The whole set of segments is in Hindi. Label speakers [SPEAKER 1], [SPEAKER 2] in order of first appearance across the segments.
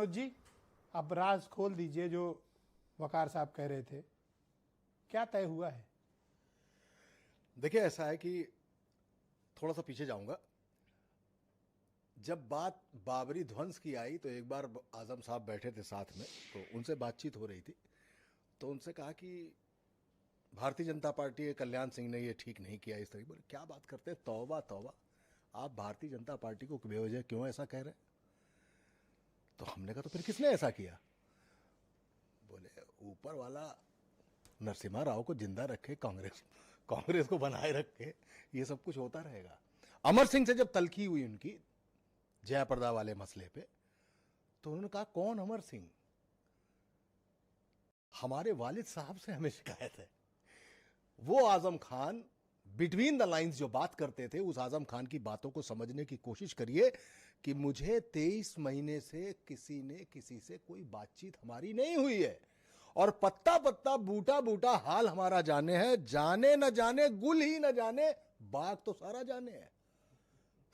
[SPEAKER 1] मनोज जी, अब राज खोल दीजिए जो वकार साहब कह रहे थे, क्या तय हुआ है?
[SPEAKER 2] देखिए, ऐसा है कि थोड़ा सा पीछे जाऊंगा। जब बात बाबरी ध्वंस की आई तो एक बार आजम साहब बैठे थे साथ में, तो उनसे बातचीत हो रही थी। तो उनसे कहा कि भारतीय जनता पार्टी कल्याण सिंह ने ये ठीक नहीं किया। इस तरह बोले, क्या बात करते हैं, तौबा तौबा, आप भारतीय जनता पार्टी को बेवजह क्यों ऐसा कह रहे हैं? तो हमने कहा तो फिर किसने ऐसा किया? बोले, ऊपर वाला नरसिम्हा राव को जिंदा रखे, कांग्रेस को बनाए रखे, ये सब कुछ होता रहेगा। अमर सिंह से जब तलखी हुई उनकी जयाप्रदा वाले मसले पे, तो उन्होंने कहा, कौन अमर सिंह? हमारे वालिद साहब से हमें शिकायत है। वो Azam Khan between the lines जो बात करते थे, उस आजम खान की बातों को समझने की कोशिश करिए कि मुझे 23 महीने से किसी से कोई बातचीत हमारी नहीं हुई है, और पत्ता पत्ता बूटा बूटा हाल हमारा जाने है। जाने न जाने, गुल ही न जाने, बाग तो सारा जाने है।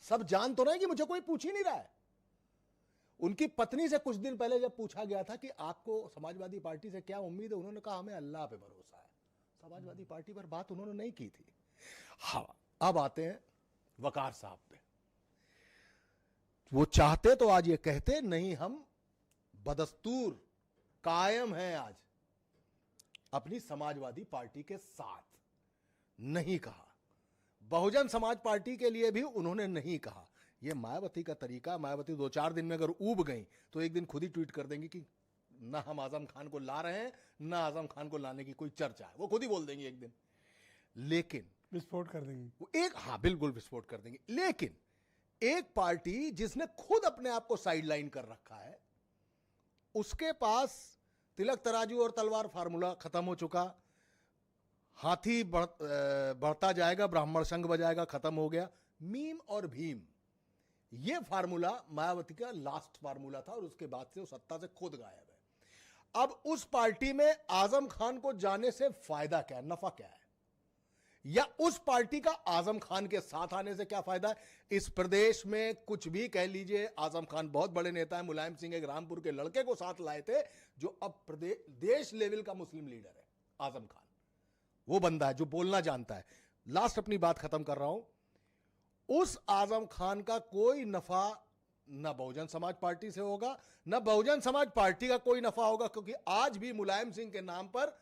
[SPEAKER 2] सब जान तो रहे कि मुझे कोई पूछ ही नहीं रहा है। उनकी पत्नी से कुछ दिन पहले जब पूछा गया था कि आपको समाजवादी पार्टी से क्या उम्मीद है, उन्होंने कहा हमें अल्लाह पे भरोसा है। समाजवादी पार्टी पर बात उन्होंने नहीं की थी। हाँ, अब आते हैं वकार साहब पे। वो चाहते तो आज ये कहते, नहीं हम बदस्तूर कायम हैं आज अपनी समाजवादी पार्टी के साथ। नहीं कहा। बहुजन समाज पार्टी के लिए भी उन्होंने नहीं कहा। यह मायावती का तरीका, मायावती 2-4 दिन में अगर ऊब गई तो एक दिन खुद ही ट्वीट कर देंगी कि ना हम आजम खान को ला रहे हैं, ना आजम खान को लाने की कोई चर्चा है। वो खुद ही बोल देंगी एक दिन, लेकिन
[SPEAKER 1] विस्फोट कर देंगे
[SPEAKER 2] वो एक, हाँ बिल्कुल विस्फोट कर देंगे। लेकिन एक पार्टी जिसने खुद अपने आप को साइडलाइन कर रखा है, उसके पास तिलक तराजू और तलवार फार्मूला खत्म हो चुका। हाथी बढ़ता जाएगा, ब्राह्मण संघ बजाएगा, खत्म हो गया। मीम और भीम, यह फार्मूला मायावती का लास्ट फार्मूला था, और उसके बाद से वो सत्ता से खुद गायब है। अब उस पार्टी में आजम खान को जाने से फायदा क्या है, नफा क्या है? या उस पार्टी का आजम खान के साथ आने से क्या फायदा है? इस प्रदेश में कुछ भी कह लीजिए, आजम खान बहुत बड़े नेता है। मुलायम सिंह एक रामपुर के लड़के को साथ लाए थे, जो अब प्रदेश देश लेवल का मुस्लिम लीडर है। आजम खान वो बंदा है जो बोलना जानता है। लास्ट अपनी बात खत्म कर रहा हूं। उस आजम खान का कोई नफा न बहुजन समाज पार्टी से होगा, न बहुजन समाज पार्टी का कोई नफा होगा, क्योंकि आज भी मुलायम सिंह के नाम पर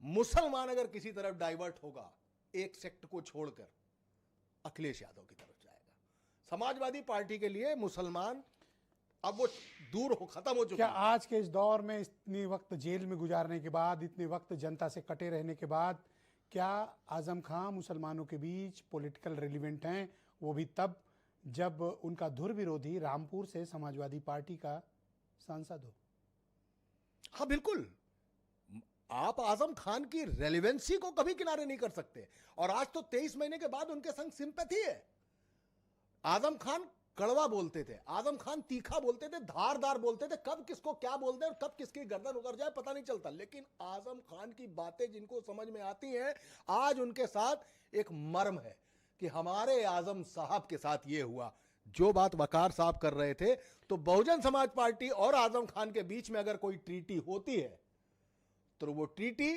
[SPEAKER 2] मुसलमान अगर किसी तरफ डाइवर्ट होगा, एक सेक्ट को छोड़कर अखिलेश यादव की तरफ जाएगा। समाजवादी पार्टी के लिए मुसलमान अब वो दूर हो, खत्म हो चुका
[SPEAKER 1] क्या
[SPEAKER 2] है।
[SPEAKER 1] आज के इस दौर में इतनी वक्त जेल में गुजारने के बाद, इतने वक्त जनता से कटे रहने के बाद, क्या आजम खान मुसलमानों के बीच पॉलिटिकल रेलिवेंट हैं? वो भी तब जब उनका धुर विरोधी रामपुर से समाजवादी पार्टी का सांसद हो।
[SPEAKER 2] हाँ बिल्कुल, आप आजम खान की रेलिवेंसी को कभी किनारे नहीं कर सकते। और आज तो 23 महीने के बाद उनके संग सिंपैथी है। आजम खान कड़वा बोलते थे, आजम खान तीखा बोलते थे, धारदार बोलते थे, कब किसको क्या बोलते हैं और कब किसकी गर्दन उतर जाए पता नहीं चलता। लेकिन आजम खान की बातें जिनको समझ में आती हैं, आज उनके साथ एक मर्म है कि हमारे आजम साहब के साथ ये हुआ। जो बात वकार साहब कर रहे थे, तो बहुजन समाज पार्टी और आजम खान के बीच में अगर कोई ट्रीटी होती है तो वो ट्रीटी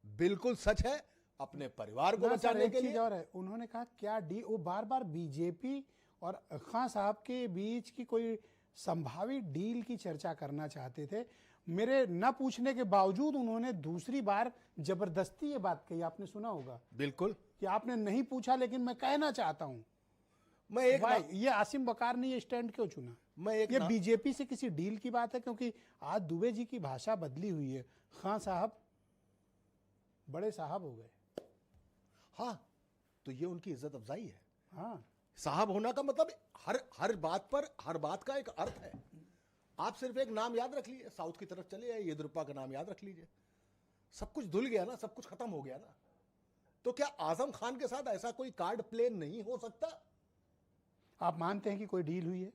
[SPEAKER 2] बिल्कुल सच है, अपने परिवार को बचाने के लिए।
[SPEAKER 1] और है, उन्होंने कहा क्या वो बार बार बीजेपी और खान साहब के बीच की कोई संभावित डील की चर्चा करना चाहते थे। मेरे न पूछने के बावजूद उन्होंने दूसरी बार जबरदस्ती ये बात कही, आपने सुना होगा।
[SPEAKER 2] बिल्कुल,
[SPEAKER 1] कि आपने नहीं पूछा लेकिन मैं कहना चाहता हूं।
[SPEAKER 2] मैं एक
[SPEAKER 1] ये आसिम वकार ने ये स्टैंड क्यों चुना? ये बीजेपी से किसी डील की बात है? क्योंकि आज दुबे जी की भाषा बदली हुई है, खान साहब बड़े साहब हो गए।
[SPEAKER 2] हाँ, तो ये उनकी इज्जत अफजाई है।
[SPEAKER 1] हाँ,
[SPEAKER 2] साहब होना का मतलब हर बात का एक अर्थ है। आप सिर्फ एक नाम याद रख लीजिए, साउथ की तरफ चले जाइए, येदियुरप्पा का नाम याद रख लीजिए, सब कुछ धुल गया ना, सब कुछ खत्म हो गया ना। तो क्या आजम खान के साथ ऐसा कोई कार्ड प्ले नहीं हो सकता?
[SPEAKER 1] आप मानते हैं कि कोई डील हुई है?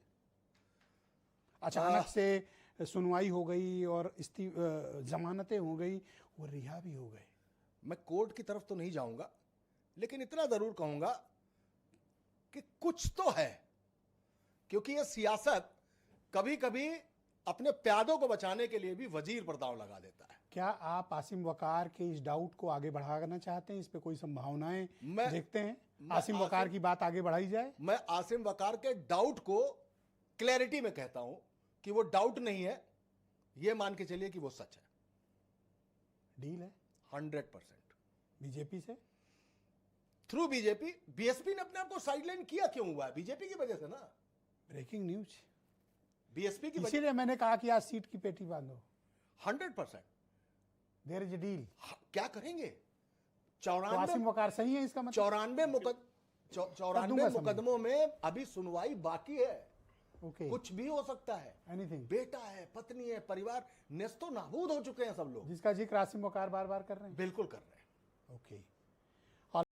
[SPEAKER 1] अचानक से सुनवाई हो गई और जमानतें हो गई, वो रिहा भी हो गए।
[SPEAKER 2] मैं कोर्ट की तरफ तो नहीं जाऊंगा, लेकिन इतना जरूर कहूंगा कि कुछ तो है। क्योंकि यह सियासत कभी कभी अपने प्यादों को बचाने के लिए भी वजीर पर दांव लगा देता है।
[SPEAKER 1] क्या आप आसिम वकार के इस डाउट को आगे बढ़ाना चाहते हैं? इस पे कोई संभावनाएं देखते हैं? आसिम वकार की बात आगे बढ़ाई जाए?
[SPEAKER 2] मैं आसिम वकार के डाउट को क्लैरिटी में कहता हूं कि वो डाउट नहीं है, ये मान के चलिए कि वो सच है।
[SPEAKER 1] डील है
[SPEAKER 2] 100%
[SPEAKER 1] बीजेपी से,
[SPEAKER 2] थ्रू बीजेपी। बीएसपी ने अपने आप को साइडलाइन किया क्यों हुआ है? बीजेपी की वजह से ना।
[SPEAKER 1] ब्रेकिंग न्यूज
[SPEAKER 2] बीएसपी की वजह।
[SPEAKER 1] इसीलिए मैंने कहा कि आज सीट की पेटी बांधो।
[SPEAKER 2] 100%
[SPEAKER 1] देयर इज अ डील।
[SPEAKER 2] क्या करेंगे?
[SPEAKER 1] तो आसिम वकार सही है इसका मतलब?
[SPEAKER 2] 94 मुकदमों में अभी सुनवाई बाकी है।
[SPEAKER 1] ओके,
[SPEAKER 2] कुछ भी हो सकता है।
[SPEAKER 1] एनीथिंग।
[SPEAKER 2] बेटा है, पत्नी है, परिवार नेस्तो नाबूद हो चुके हैं सब लोग,
[SPEAKER 1] जिसका जिक्र आसिम वकार बार बार कर रहे हैं।
[SPEAKER 2] बिल्कुल कर रहे हैं।
[SPEAKER 1] ओके।